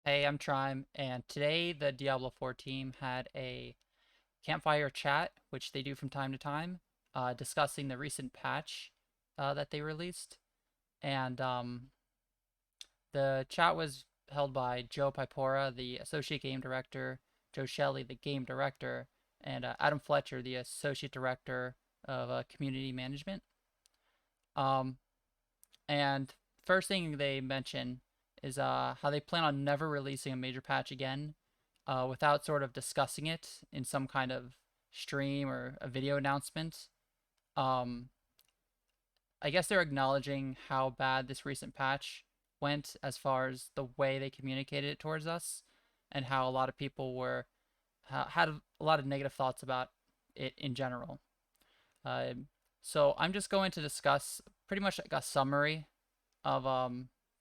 Hey, I'm Trime, and today the Diablo 4 team had a campfire chat, which they do from time to time, discussing the recent patch that they released. And the chat was held by Joe Pipora, the associate game director, Joe Shelley, the game director, and Adam Fletcher, the associate director of community management. Um, and first thing they mention is how they plan on never releasing a major patch again without sort of discussing it in some kind of stream or a video announcement. Um, I guess they're acknowledging how bad this recent patch went as far as the way they communicated it towards us, and how a lot of people had a lot of negative thoughts about it in general. Uh, so I'm just going to discuss pretty much like a summary of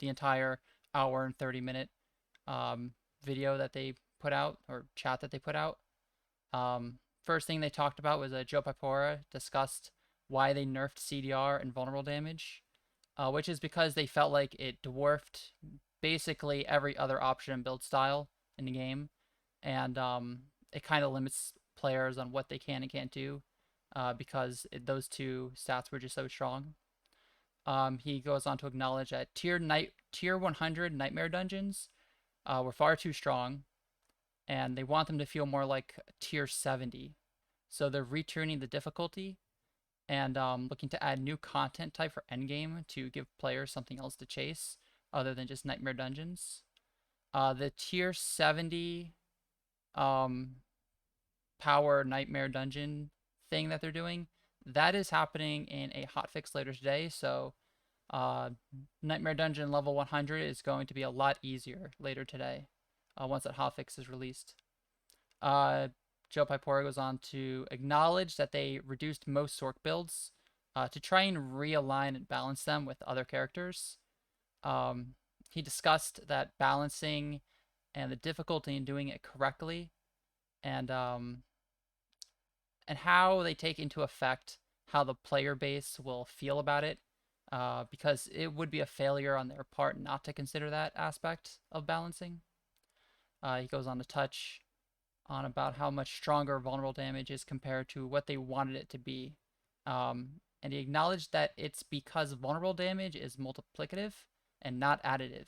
the entire hour and 30-minute um, video that they put out or chat that they put out. First thing they talked about was Joe Pipora discussed why they nerfed CDR and vulnerable damage, which is because they felt like it dwarfed basically every other option and build style in the game, and it kind of limits players on what they can and can't do because those two stats were just so strong. He goes on to acknowledge that tier 100 nightmare dungeons were far too strong, and they want them to feel more like tier 70. So they're retuning the difficulty and looking to add new content type for endgame to give players something else to chase other than just nightmare dungeons. The tier 70 um, power nightmare dungeon thing that they're doing, that is happening in a hotfix later today. So uh, Nightmare Dungeon level 100 is going to be a lot easier later today once that hotfix is released. Uh, Joe Pipora goes on to acknowledge that they reduced most Sork builds to try and realign and balance them with other characters. Um, he discussed that balancing and the difficulty in doing it correctly, and how they take into effect how the player base will feel about it, because it would be a failure on their part not to consider that aspect of balancing. He goes on to touch on about how much stronger vulnerable damage is compared to what they wanted it to be. And he acknowledged that it's because vulnerable damage is multiplicative and not additive.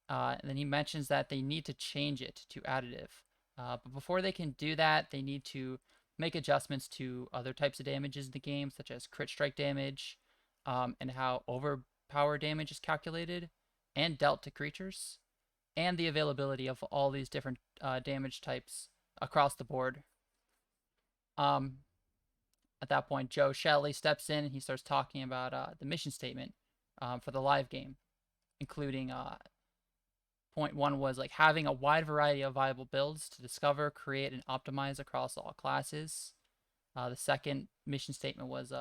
And then he mentions that they need to change it to additive. But before they can do that, they need to make adjustments to other types of damages in the game, such as crit strike damage, and how overpower damage is calculated and dealt to creatures, and the availability of all these different damage types across the board. Um, at that point, Joe Shelley steps in and he starts talking about the mission statement for the live game, including point one was like having a wide variety of viable builds to discover, create, and optimize across all classes. The second mission statement was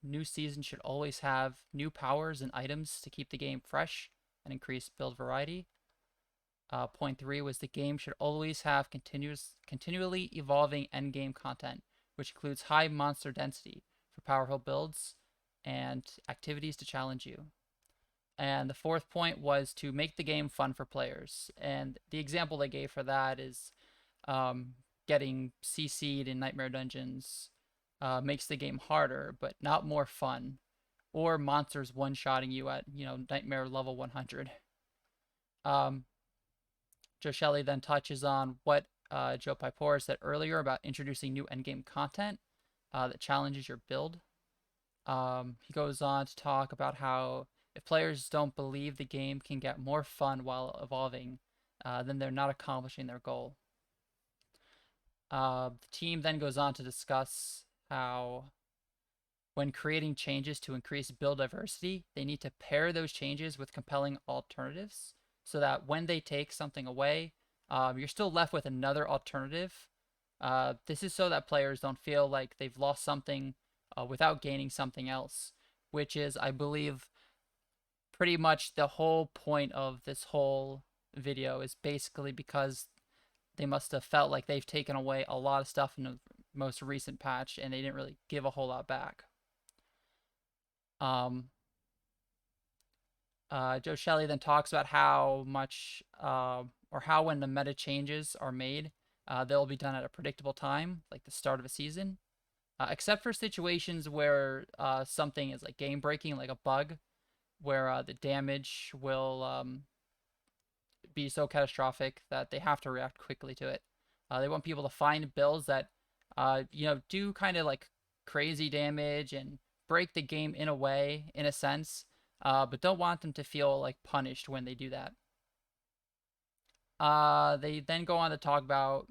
new season should always have new powers and items to keep the game fresh and increase build variety. Point three was the game should always have continually evolving endgame content, which includes high monster density for powerful builds and activities to challenge you. And the fourth point was to make the game fun for players. And the example they gave for that is um, getting CC'd in Nightmare Dungeons makes the game harder, but not more fun. Or monsters one-shotting you at, Nightmare level 100. Um, Joe Shelley then touches on what Joe Pipora said earlier about introducing new endgame content that challenges your build. He goes on to talk about how if players don't believe the game can get more fun while evolving, then they're not accomplishing their goal. The team then goes on to discuss how when creating changes to increase build diversity, they need to pair those changes with compelling alternatives so that when they take something away, you're still left with another alternative. This is so that players don't feel like they've lost something without gaining something else, which is, I believe, pretty much the whole point of this whole video is basically because they must have felt like they've taken away a lot of stuff in the most recent patch and they didn't really give a whole lot back. Um, Joe Shelley then talks about how much, or or how when the meta changes are made, they'll be done at a predictable time, like the start of a season. Except for situations where something is like game breaking, like a bug, where the damage will be so catastrophic that they have to react quickly to it. They want people to find builds that, do kind of like crazy damage and break the game in a way, in a sense, but don't want them to feel like punished when they do that. They then go on to talk about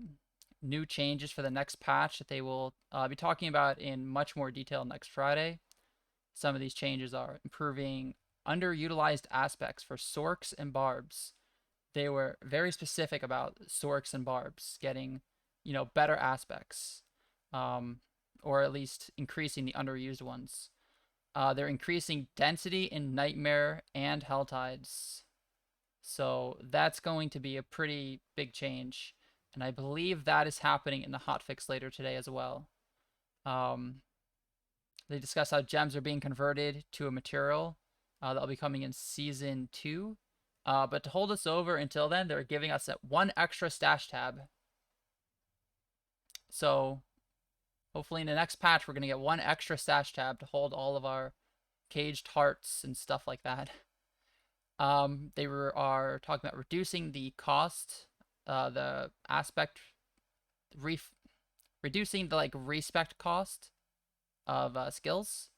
new changes for the next patch that they will be talking about in much more detail next Friday. Some of these changes are improving underutilized aspects for Sorks and Barbs. They were very specific about Sorks and Barbs getting, better aspects, um, or at least increasing the underused ones. They're increasing density in Nightmare and Helltides. So that's going to be a pretty big change. And I believe that is happening in the hotfix later today as well. Um, they discuss how gems are being converted to a material that'll be coming in season 2. But to hold us over until then, they're giving us one extra stash tab. So hopefully in the next patch, we're going to get one extra stash tab to hold all of our caged hearts and stuff like that. Are talking about reducing the cost, the aspect, reducing the respect cost of skills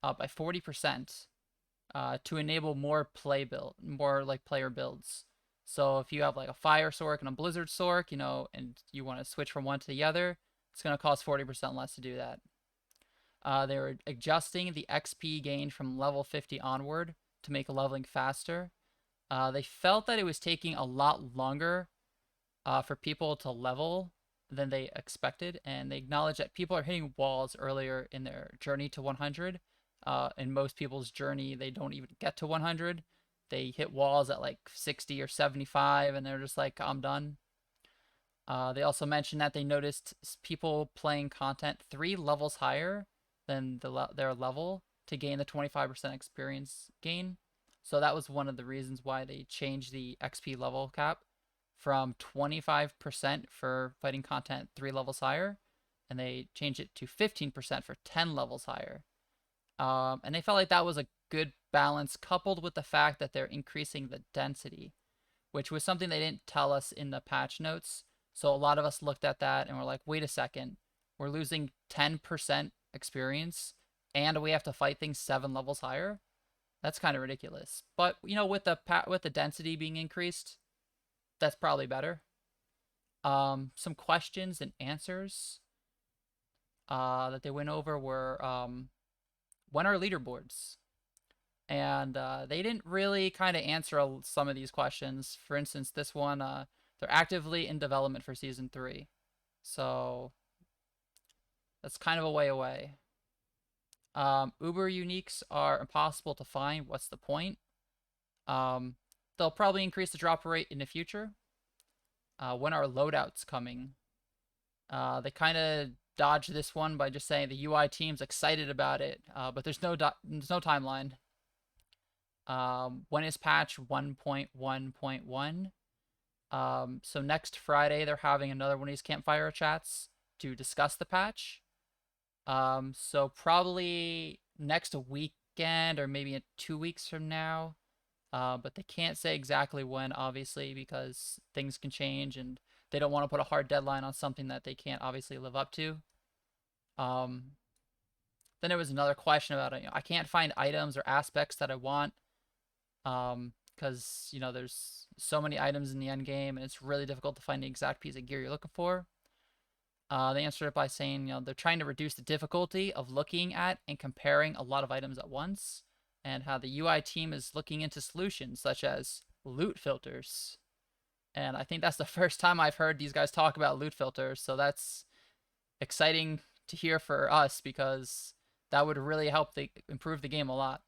by 40%. To enable more player builds. So if you have like a fire sork and a blizzard sork, and you want to switch from one to the other, it's going to cost 40% less to do that. They were adjusting the XP gain from level 50 onward to make leveling faster. They felt that it was taking a lot longer for people to level than they expected, and they acknowledge that people are hitting walls earlier in their journey to 100. In most people's journey, they don't even get to 100. They hit walls at like 60 or 75, and they're just like, I'm done. They also mentioned that they noticed people playing content 3 levels higher than their level to gain the 25% experience gain. So that was one of the reasons why they changed the XP level cap from 25% for fighting content 3 levels higher, and they changed it to 15% for 10 levels higher. And they felt like that was a good balance, coupled with the fact that they're increasing the density, which was something they didn't tell us in the patch notes. So a lot of us looked at that and were like, wait a second, we're losing 10% experience and we have to fight things 7 levels higher? That's kind of ridiculous. But, with the density being increased, that's probably better. Some questions and answers that they went over were, when are leaderboards? And they didn't really kind of answer some of these questions. For instance, this one, they're actively in development for season 3. So that's kind of a way away. Uber uniques are impossible to find. What's the point? They'll probably increase the drop rate in the future. When are loadouts coming? They kind of dodged this one by just saying the UI team's excited about it, but there's no timeline. When is patch 1.1.1? So next Friday they're having another one of these campfire chats to discuss the patch. So probably next weekend or maybe in 2 weeks from now. But they can't say exactly when, obviously, because things can change and they don't want to put a hard deadline on something that they can't obviously live up to. Then there was another question about, I can't find items or aspects that I want. Because, there's so many items in the end game and it's really difficult to find the exact piece of gear you're looking for. They answered it by saying, they're trying to reduce the difficulty of looking at and comparing a lot of items at once, and how the UI team is looking into solutions such as loot filters. And I think that's the first time I've heard these guys talk about loot filters, so that's exciting to hear for us because that would really help improve the game a lot.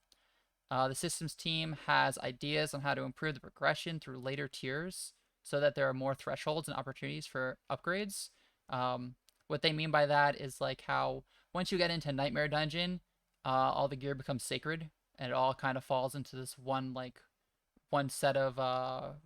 The systems team has ideas on how to improve the progression through later tiers so that there are more thresholds and opportunities for upgrades. What they mean by that is like how once you get into Nightmare Dungeon, all the gear becomes sacred and it all kind of falls into this one one set of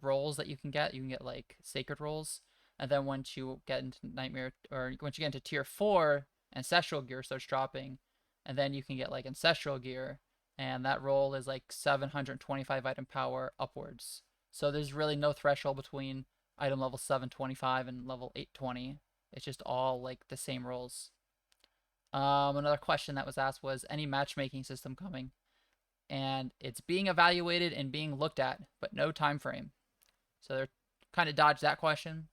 rolls that you can get. You can get like sacred rolls, and then once you get into nightmare, or once you get into tier 4, ancestral gear starts dropping, and then you can get like ancestral gear, and that roll is like 725 item power upwards. So there's really no threshold between item level 725 and level 820. It's just all like the same rolls. Another question that was asked was any matchmaking system coming, and it's being evaluated and being looked at, but no time frame. So they're kind of dodged that question.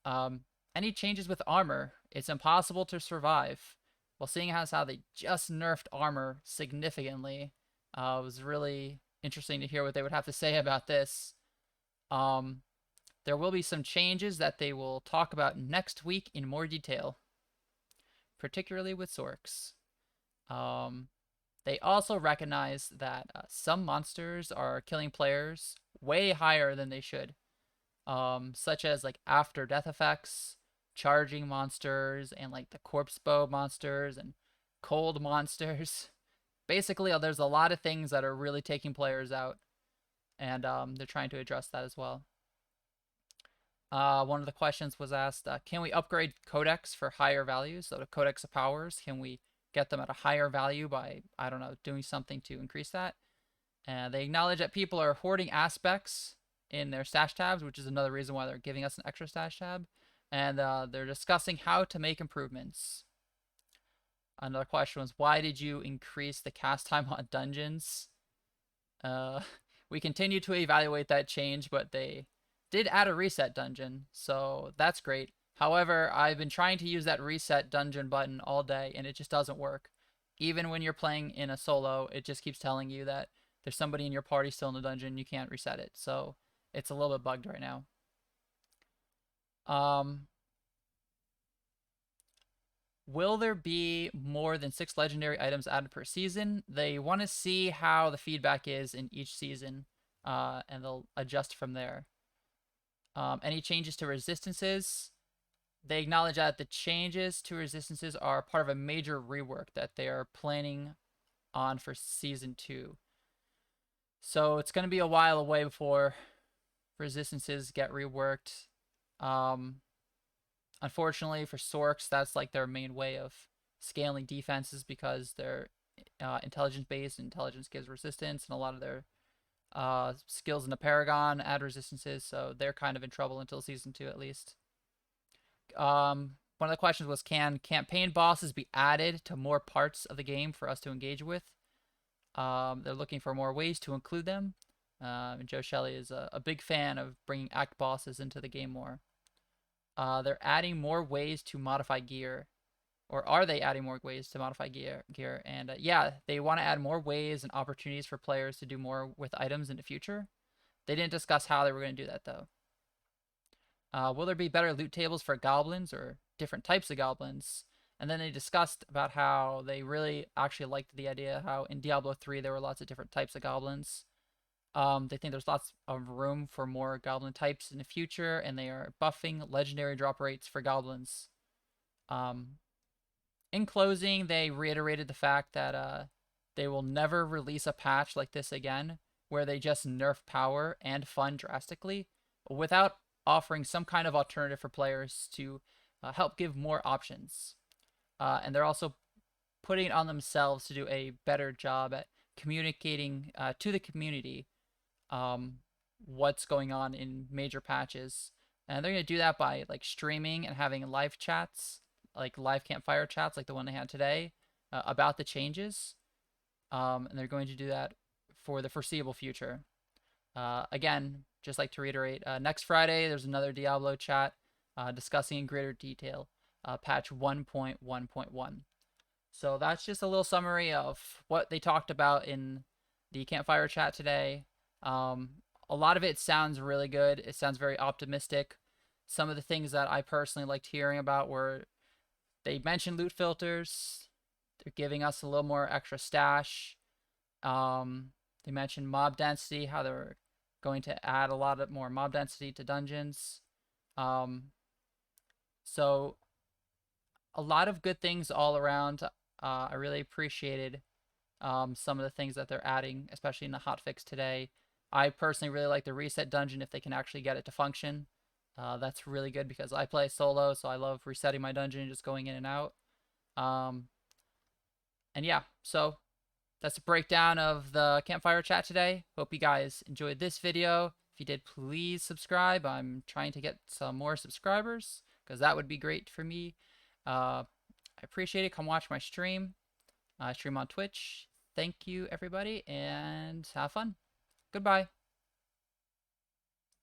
Um, any changes with armor? It's impossible to survive. Well, seeing as how they just nerfed armor significantly, it was really interesting to hear what they would have to say about this. Um, there will be some changes that they will talk about next week in more detail, particularly with Sorks. Um, they also recognize that some monsters are killing players way higher than they should, such as like after death effects, charging monsters, and like the corpse bow monsters and cold monsters. Basically, there's a lot of things that are really taking players out, and they're trying to address that as well. One of the questions was asked, can we upgrade codex for higher values? So the codex of powers, can we get them at a higher value by, I don't know, doing something to increase that? And they acknowledge that people are hoarding aspects in their stash tabs, which is another reason why they're giving us an extra stash tab. And they're discussing how to make improvements. Another question was, why did you increase the cast time on dungeons? We continue to evaluate that change, but they did add a reset dungeon, so that's great. However, I've been trying to use that reset dungeon button all day, and it just doesn't work. Even when you're playing in a solo, it just keeps telling you that there's somebody in your party still in the dungeon, you can't reset it. So it's a little bit bugged right now. Will there be more than 6 legendary items added per season? They want to see how the feedback is in each season, and they'll adjust from there. Any changes to resistances? They acknowledge that the changes to resistances are part of a major rework that they are planning on for season 2. So it's going to be a while away before resistances get reworked. Unfortunately for Sorks, that's like their main way of scaling defenses because they're intelligence based. Intelligence gives resistance, and a lot of their skills in the Paragon add resistances, so they're kind of in trouble until season 2 at least. One of the questions was, can campaign bosses be added to more parts of the game for us to engage with? They're looking for more ways to include them. And Joe Shelley is a big fan of bringing act bosses into the game more. They're adding more ways to modify gear. Or are they adding more ways to modify gear? And yeah, they want to add more ways and opportunities for players to do more with items in the future. They didn't discuss how they were going to do that, though. Will there be better loot tables for goblins or different types of goblins? And then they discussed about how they really actually liked the idea how in Diablo 3 there were lots of different types of goblins. They think there's lots of room for more goblin types in the future, and they are buffing legendary drop rates for goblins. In closing, they reiterated the fact that they will never release a patch like this again, where they just nerf power and fun drastically without offering some kind of alternative for players to help give more options. And they're also putting it on themselves to do a better job at communicating to the community what's going on in major patches. And they're going to do that by like streaming and having live chats, like live campfire chats like the one they had today, about the changes. And they're going to do that for the foreseeable future. Again, just like to reiterate, next Friday there's another Diablo chat discussing in greater detail patch 1.1.1. So that's just a little summary of what they talked about in the campfire chat today. A lot of it sounds really good. It sounds very optimistic. Some of the things that I personally liked hearing about were they mentioned loot filters. They're giving us a little more extra stash. They mentioned mob density, how they're going to add a lot of more mob density to dungeons. So a lot of good things all around. I really appreciated some of the things that they're adding, especially in the hotfix today. I personally really like the reset dungeon if they can actually get it to function. That's really good because I play solo, so I love resetting my dungeon and just going in and out. Um, and yeah, so that's a breakdown of the campfire chat today. Hope you guys enjoyed this video. If you did, please subscribe. I'm trying to get some more subscribers because that would be great for me. I appreciate it. Come watch my stream. I stream on Twitch. Thank you, everybody, and have fun. Goodbye.